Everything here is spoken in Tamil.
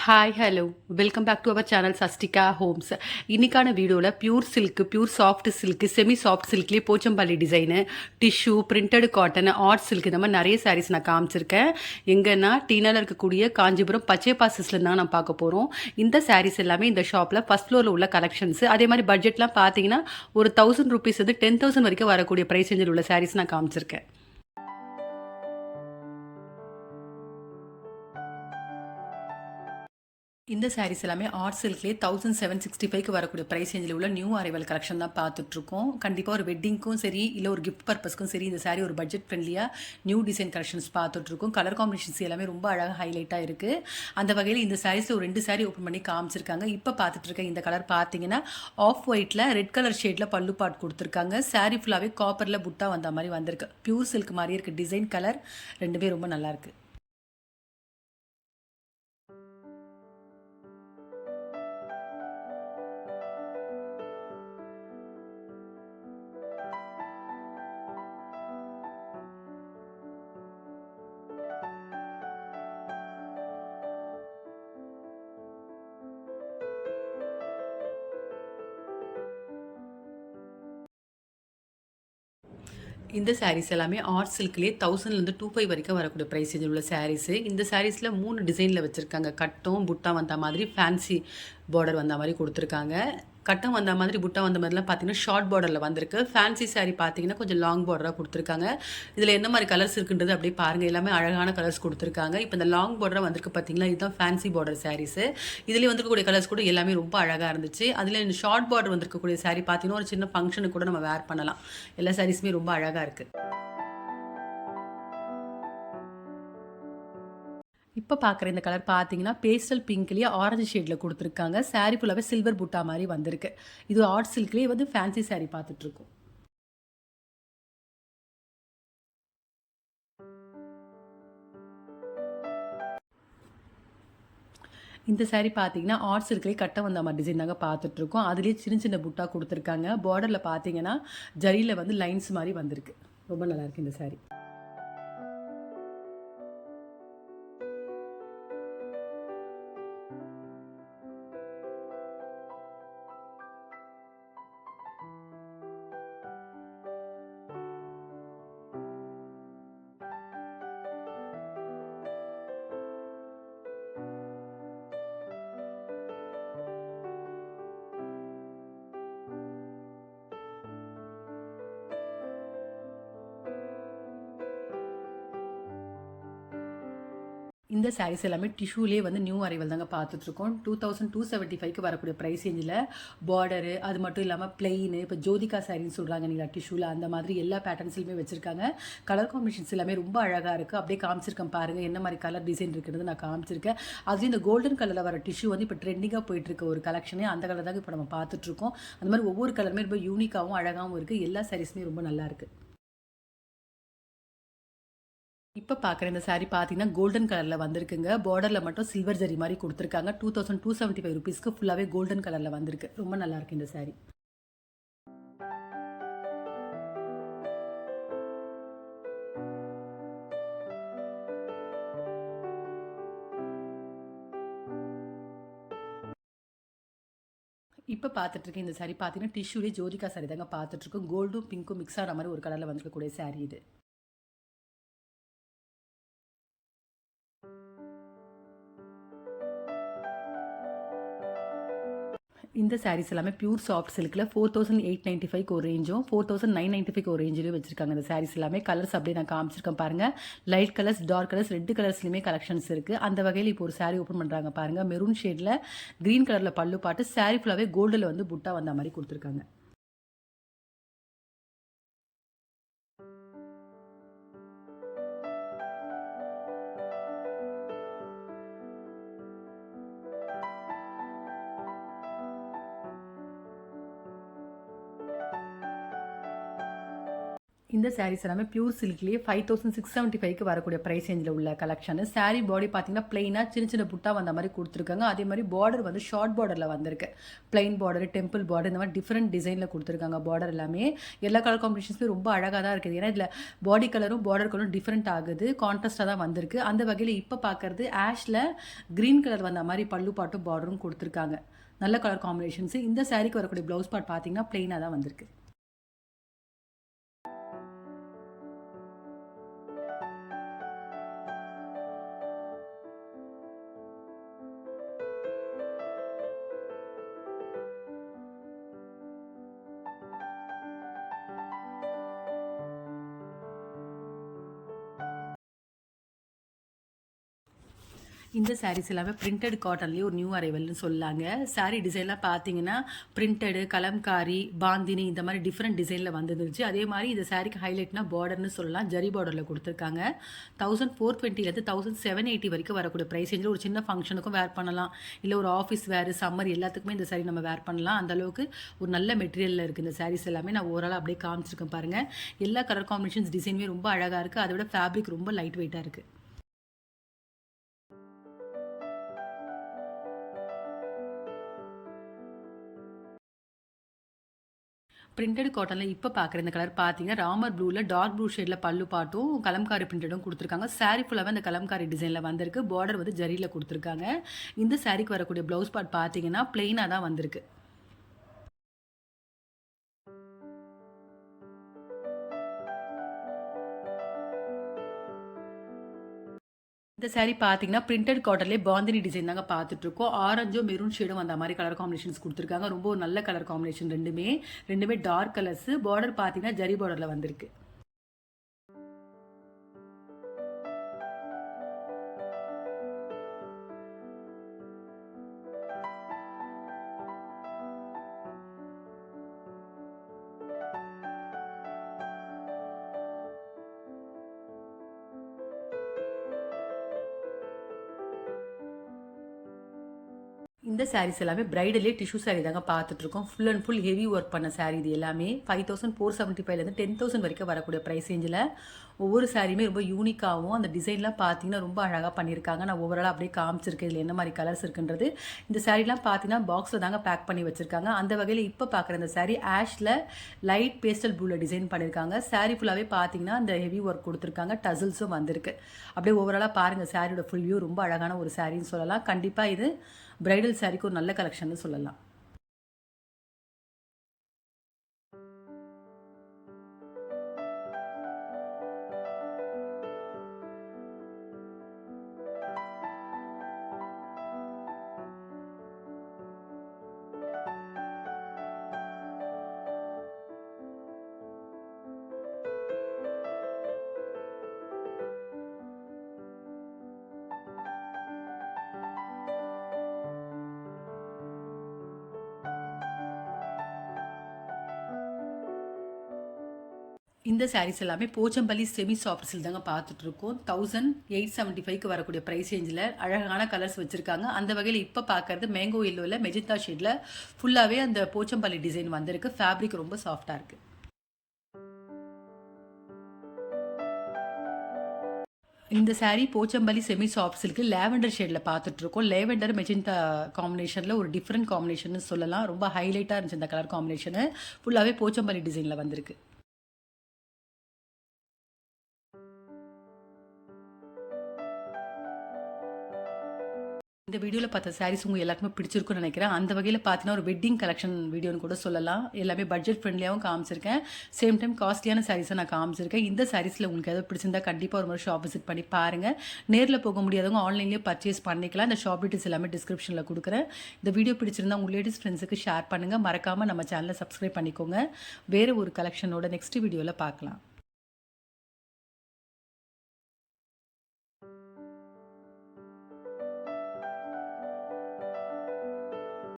Hi hello welcome back to our channel Sastika homes. இன்னைக்கான வீடியோவில் pure silk, pure soft silk, semi soft சில்க்லேயே Pochampally design, tissue, printed cotton, art silk இந்த மாதிரி நிறைய சாரீஸ் நான் காமிச்சிருக்கேன். எங்கன்னா டீனாவில் இருக்கக்கூடிய காஞ்சிபுரம் பச்சை பாசஸ்ல தான் நான் பார்க்க போகிறோம். இந்த சாரீஸ் எல்லாமே இந்த ஷாப்பில் ஃபர்ஸ்ட் ஃப்ளோரில் உள்ள கலெக்ஷன்ஸ். அதே மாதிரி பட்ஜெட்லாம் பார்த்தீங்கன்னா ஒரு 1000 ருபீஸ் வந்து 10,000 வரைக்கும் வரக்கூடிய ப்ரைஸ் ரேஞ்சில் உள்ள சாரீஸ் நான் காமிச்சிருக்கேன். இந்த சாரீஸ் எல்லாமே ஆர்ட் சில்க்லேயே 1765க்கு வரக்கூடிய ப்ரைஸ் ரேஞ்சில் உள்ள நியூ அரைவல் கலெக்ஷன் தான் பார்த்துட்ருக்கோம். கண்டிப்பாக ஒரு வெட்டிங்க்கும் சரி, இல்லை ஒரு கிஃப்ட் பர்பஸ்க்கும் சரி, இந்த சாரீ ஒரு பட்ஜெட் ஃப்ரெண்ட்லியாக நியூ டிசைன் கலெக்ஷன்ஸ் பார்த்துட்ருக்கோம். கலர் காம்பினேஷன்ஸ் எல்லாமே ரொம்ப அழகாக ஹைலைட்டாக இருக்குது. அந்த வகையில் இந்த சாரீஸில் ஒரு 2 சாரீ ஓப்பன் பண்ணி காமிச்சிருக்காங்க. இப்போ பார்த்துட்ருக்க இந்த கலர் பார்த்தீங்கன்னா ஆஃப் ஒயிட்டில் ரெட் கலர் ஷேடில் பல்லு பாட் கொடுத்துருக்காங்க. சாரீ ஃபுல்லாகவே காப்பரில் புட்டா வந்த மாதிரி வந்திருக்கு. பியூர் சில்க் மாதிரியே இருக்குது. டிசைன் கலர் ரெண்டுமே ரொம்ப நல்லாயிருக்கு. இந்த சாரீஸ் எல்லாமே ஆர்ட் சில்க்லேயே 1000லேருந்து 25 வரைக்கும் வரக்கூடிய ப்ரைஸ் ரேஞ்சில் உள்ள சாரீஸு. இந்த சாரீஸில் 3 டிசைனில் வச்சுருக்காங்க. கட்டம், புட்டா வந்த மாதிரி, ஃபேன்சி பார்டர் வந்த மாதிரி கொடுத்துருக்காங்க. கட்டம் வந்த மாதிரி, புட்டா வந்த மாதிரிலாம் பார்த்தீங்கன்னா ஷார்ட் பார்டரில் வந்திருக்கு. ஃபேன்சி சாரீ பார்த்தீங்கன்னா கொஞ்சம் லாங் பார்டராக கொடுத்துருக்காங்க. இதில் என்ன மாதிரி கலர்ஸ் இருக்குன்றது அப்படியே பாருங்கள். எல்லாமே அழகான கலர்ஸ் கொடுத்துருக்காங்க. இப்போ இந்த லாங் பார்டராக வந்திருக்கு பார்த்தீங்களா, இதுதான் ஃபேன்சி பார்டர் சாரீஸு. இதில் வந்திருக்கக்கூடிய கலர்ஸ் கூட எல்லாமே ரொம்ப அழகாக இருந்துச்சு. அதில் இந்த ஷார்ட் பார்டர் வந்திருக்கக்கூடிய சாரீ பார்த்தீங்கன்னா ஒரு சின்ன ஃபங்க்ஷனுக்கு கூட நம்ம வேர் பண்ணலாம். எல்லா சாரீஸுமே ரொம்ப அழகாக இருக்குது. இப்போ பார்க்குற இந்த கலர் பார்த்தீங்கன்னா பேஸ்டல் பிங்க்லேயே ஆரஞ்சு ஷேடில் கொடுத்துருக்காங்க. சாரீ ஃபுல்லாகவே சில்வர் புட்டா மாதிரி வந்திருக்கு. இது ஆர்ட் சில்க்லேயே வந்து ஃபேன்சி சாரீ பார்த்துட்ருக்கோம். இந்த சாரீ பார்த்தீங்கன்னா ஆர்ட் சில்க்லேயே கட்ட வந்த மாதிரி டிசைன் தாங்க பார்த்துட்ருக்கோம். அதுலேயே சின்ன சின்ன புட்டா கொடுத்துருக்காங்க. பார்டரில் பார்த்தீங்கன்னா ஜரியில் வந்து லைன்ஸ் மாதிரி வந்திருக்கு. ரொம்ப நல்லாயிருக்கு இந்த சாரீ. இந்த சாரீஸ் எல்லாமே டிஷ்யூலேயே வந்து நியூ அரைவல் தாங்க பார்த்துட்ருக்கோம். 2275க்கு வரக்கூடிய ப்ரைஸ் ரேஞ்சில் பார்டரு, அது மட்டும் இல்லாமல் பிளெயின், இப்போ ஜோதிகா சாரின்னு சொல்கிறாங்க இல்லைங்களா டிஷ்யூவில், அந்த மாதிரி எல்லா பேட்டர்ன்ஸ்லையுமே வச்சுருக்காங்க. கலர் காம்பினேஷன்ஸ் எல்லாமே ரொம்ப அழகாக இருக்குது. அப்படியே காமிச்சிருக்கேன் பாருங்கள் என்ன மாதிரி கலர் டிசைன் இருக்குறது நான் காமிச்சிருக்கேன். அதுவும் இந்த கோல்டன் கலரில் வர டிஷ்யூ வந்து இப்போ ட்ரெண்டிங்காக போயிட்டுருக்க ஒரு கலெக்ஷனே அந்த கலர் தாங்க இப்போ நம்ம பார்த்துட்ருக்கோம். அந்த மாதிரி ஒவ்வொரு கலருமே ரொம்ப யூனிக்காகவும் அழகாகவும் இருக்குது. எல்லா சாரீஸுமே ரொம்ப நல்லாயிருக்கு. இப்போ பார்க்குற இந்த சாரீ பார்த்தீங்கன்னா கோல்டன் கலரில் வந்திருக்குங்க. பார்டரில் மட்டும் சில்வர் ஜரி மாதிரி கொடுத்துருக்காங்க. 2275 ருபீஸ்க்கு ஃபுல்லாகவே கோல்டன் கலரில் வந்திருக்கு. ரொம்ப நல்லாயிருக்கு இந்த சாரீ. இப்போ பார்த்துட்ருக்கேன் இந்த சாரீ பார்த்தீங்கன்னா டிஷ்யூலேயே ஜோதிகா சாரீ தாங்க பார்த்துட்ருக்கோம். கோல்டும் பிங்க்கும் மிக்ஸ் ஆன மாதிரி ஒரு கலரில் வந்திருக்கக்கூடிய சாரீ இது. இந்த சாரீஸ் எல்லாமே பியூர் சாஃப்ட் சில்கில் 4895க்கு ஒரு ரேஞ்சும் 4995க்கு ஒரு ரேஞ்சிலையும் வச்சிருக்காங்க. இந்த சாரீஸ் எல்லாமே கலர்ஸ் அப்படியே நான் காமிச்சிருக்கேன் பாருங்கள். Light colours, dark colours, red கலர்ஸ்லையுமே கலெக்ஷன்ஸ் இருக்குது. அந்த வகையில் இப்போ ஒரு சாரீ ஓப்பன் பண்ணுறாங்க பாருங்கள். மெரூன் ஷேடில் க்ரீன் கலரில் பல்லு பாட்டு, சாரீ ஃபுல்லாகவே கோல்டில் வந்து புட்டா வந்த மாதிரி கொடுத்துருக்காங்க. இந்த சாரீஸ் எல்லாமே பியூர் சில்க்லேயே 5675க்கு வரக்கூடிய ப்ரைஸ் ரேஞ்சில் உள்ள கலெக்ஷன். சாரீ பாடி பார்த்தீங்கன்னா பிளைனாக சின்ன சின்ன புட்டா வந்த மாதிரி கொடுத்துருக்காங்க. அதே மாதிரி பார்டர் வந்து ஷார்ட் பார்டரில் வந்திருக்கு. பிளைன் பார்டர், டெம்பிள் பார்டர், இந்த மாதிரி டிஃப்ரெண்ட் டிசைனில் கொடுத்துருக்காங்க. பார்டர் எல்லாமே எல்லா கலர் காம்பினேஷன்ஸுமே ரொம்ப அழகாக தான் இருக்குது. ஏன்னா இதில் பாடி கலரும் பார்டர் கலரும் டிஃப்ரெண்ட் ஆகுது, கான்ட்ராஸ்டாக தான் வந்திருக்கு. அந்த வகையில் இப்போ பார்க்குறது ஆஷில் க்ரீன் கலர் வந்த மாதிரி பல்லு பாட்டும் பார்டரும் கொடுத்துருக்காங்க. நல்ல கலர் காம்பினேஷன்ஸு. இந்த சாரீக்கு வரக்கூடிய ப்ளவுஸ் பார்ட் பார்த்தீங்கன்னா பிளைனாக தான் வந்திருக்கு. இந்த சாரீஸ் எல்லாமே பிரிண்டட் காட்டன்லேயே ஒரு நியூ அரைவல்னு சொல்லாங்க. சாரீ டிசைன்லாம் பார்த்தீங்கன்னா பிரிண்டடு, கலம்காரி, பாந்தினி இந்த மாதிரி டிஃப்ரெண்ட் டிசைனில் வந்துருந்துச்சு. அதே மாதிரி இந்த சாரீக்கு ஹைலைட்னா பார்டர்னு சொல்லலாம். ஜரி பார்டரில் கொடுத்துருக்காங்க. 1420 1780 வரைக்கும் வரக்கூடிய ப்ரைஸ் ரேஞ்சில் ஒரு சின்ன ஃபங்க்ஷனுக்கும் வேர் பண்ணலாம், இல்லை ஒரு ஆஃபீஸ் வேர், சம்மர் எல்லாத்துக்குமே இந்த சாரீ நம்ம வேர் பண்ணலாம். அந்தளவுக்கு ஒரு நல்ல மெட்டீரியலில் இருக்குது இந்த சாரீஸ் எல்லாமே. நான் ஓவரால் அப்படியே காமிச்சிருக்கேன் பாருங்கள். எல்லா கலர் காம்பினேஷன்ஸ் டிசைனுமே ரொம்ப அழகாக இருக்குது. அதை விட ஃபேப்ரிக் ரொம்ப லைட் வெயிட்டாக இருக்குது. பிரிண்டட் காட்டனில் இப்போ பார்க்குற இந்த கலர் பார்த்தீங்கன்னா ராமர் ப்ளூவில் டார்க் ப்ளூ ஷேடில் பல்லு பாட்டும் கலம்காரி பிரிண்டடும் கொடுத்துருக்காங்க. சாரீ ஃபுல்லாகவே அந்த கலம்காரி டிசைனில் வந்திருக்கு. பார்டர் வந்து ஜரியில் கொடுத்துருக்காங்க. இந்த சாரீக்கு வரக்கூடிய ப்ளவுஸ் பார்ட் பார்த்தீங்கன்னா பிளெயினாக தான் வந்திருக்கு. இந்த சாரீ பார்த்தீங்கன்னா பிரிண்டட் காட்டன்லேயே பாந்தினி டிசைன் தாங்க பார்த்துட்ருக்கோம். ஆரஞ்சும் மெரூன் ஷேடும் அந்த மாதிரி கலர் காம்பினேஷன்ஸ் கொடுத்துருக்காங்க. ரொம்ப ஒரு நல்ல கலர் காம்பினேஷன். ரெண்டுமே டார்க் கலர்ஸ். பார்டர் பார்த்தீங்கன்னா ஜரி பார்டரில் வந்திருக்கு. இந்த சாரீஸ் எல்லாமே பிரைடலே டிஷ்யூ சாரீ தாங்க பார்த்துட்ருக்கோம். Full and full heavy work பண்ண சாரீ. இது எல்லாமே 5475 10,000 வரைக்கும் வரக்கூடிய ப்ரைஸ் ரேஞ்சில் ஒவ்வொரு சாரியுமே ரொம்ப யூனிக்காகவும் அந்த டிசைன்லாம் பார்த்தீங்கன்னா ரொம்ப அழகாக பண்ணியிருக்காங்க. நான் ஓவராலாக அப்படியே காமிச்சிருக்கேன் இதில் என்ன மாதிரி கலர்ஸ் இருக்குன்றது. இந்த சாரீலாம் பார்த்தீங்கன்னா பாக்ஸில் தாங்க பேக் பண்ணி வச்சுருக்காங்க. அந்த வகையில் இப்போ பார்க்குற இந்த சாரீ ஆஷில் லைட் பேஸ்டல் ப்ளூவில் டிசைன் பண்ணியிருக்காங்க. சாரீ ஃபுல்லாகவே பார்த்தீங்கன்னா அந்த ஹெவி ஒர்க் கொடுத்துருக்காங்க. டசல்ஸும் வந்திருக்கு. அப்படியே ஓவராலாக பாருங்கள் சாரியோட ஃபுல் வியூ. ரொம்ப அழகான ஒரு சாரின்னு சொல்லலாம். கண்டிப்பாக இது பிரைடல் சாரிக்கு ஒரு நல்ல கலெக்ஷன் சொல்லலாம். இந்த சாரீஸ் எல்லாமே போச்சம்பள்ளி செமி சாஃப்ட் சில்க் தாங்க பார்த்துட்ருக்கோம். 1875க்கு வரக்கூடிய ப்ரைஸ் ரேஞ்சில் அழகான கலர்ஸ் வச்சுருக்காங்க. அந்த வகையில் இப்போ பார்க்குறது மேங்கோ எல்லோவில் மெஜந்தா ஷேடில் ஃபுல்லாகவே அந்த போச்சம்பள்ளி டிசைன் வந்திருக்கு. ஃபேப்ரிக் ரொம்ப சாஃப்டாக இருக்குது. இந்த sari Pochampalli semi soft silk lavender ஷேடில் பார்த்துட்ருக்கோம். லேவெண்டர் மெஜந்தா காம்பினேஷனில் ஒரு டிஃப்ரெண்ட் காம்பினேஷன் சொல்லலாம். ரொம்ப ஹைலைட்டாக இருந்துச்சு இந்த கலர் காம்பினேஷனு. ஃபுல்லாகவே போச்சம்பள்ளி டிசைனில் வந்திருக்கு. இந்த வீடியோவில் பார்த்த சாரீஸ் உங்கள் எல்லாருக்குமே பிடிச்சிருக்குன்னு நினைக்கிறேன். அந்த வகையில் பார்த்தீங்கன்னா ஒரு வெட்டிங் கலெக்ஷன் வீடியோன்னு கூட சொல்லலாம். எல்லாமே பட்ஜெட் ஃப்ரெண்ட்லியாகவும் காமிச்சிருக்கேன். சேம் டைம் காஸ்ட்லியான சாரீஸை நான் காமிச்சிருக்கேன். இந்த சாரீஸில் உங்களுக்கு எதாவது பிடிச்சிருந்தா கண்டிப்பாக ஒரு முறை ஷாப் விசிட் பண்ணி பாருங்கள். நேரில் போக முடியாதவங்க ஆன்லைன்லேயே பர்ச்சேஸ் பண்ணிக்கலாம். இந்த ஷாப் டீட்டெயில்ஸ் எல்லாமே டிஸ்கிரிப்ஷனில் கொடுக்குறேன். இந்த வீடியோ பிடிச்சிருந்தா உங்கள் லேடிஸ் ஃப்ரெண்ட்ஸுக்கு ஷேர் பண்ணுங்கள். மறக்காமல் நம்ம சேனலை சப்ஸ்கிரைப் பண்ணிக்கோங்க. வேறு ஒரு கலெக்ஷனோட நெக்ஸ்ட் வீடியோவில் பார்க்கலாம்.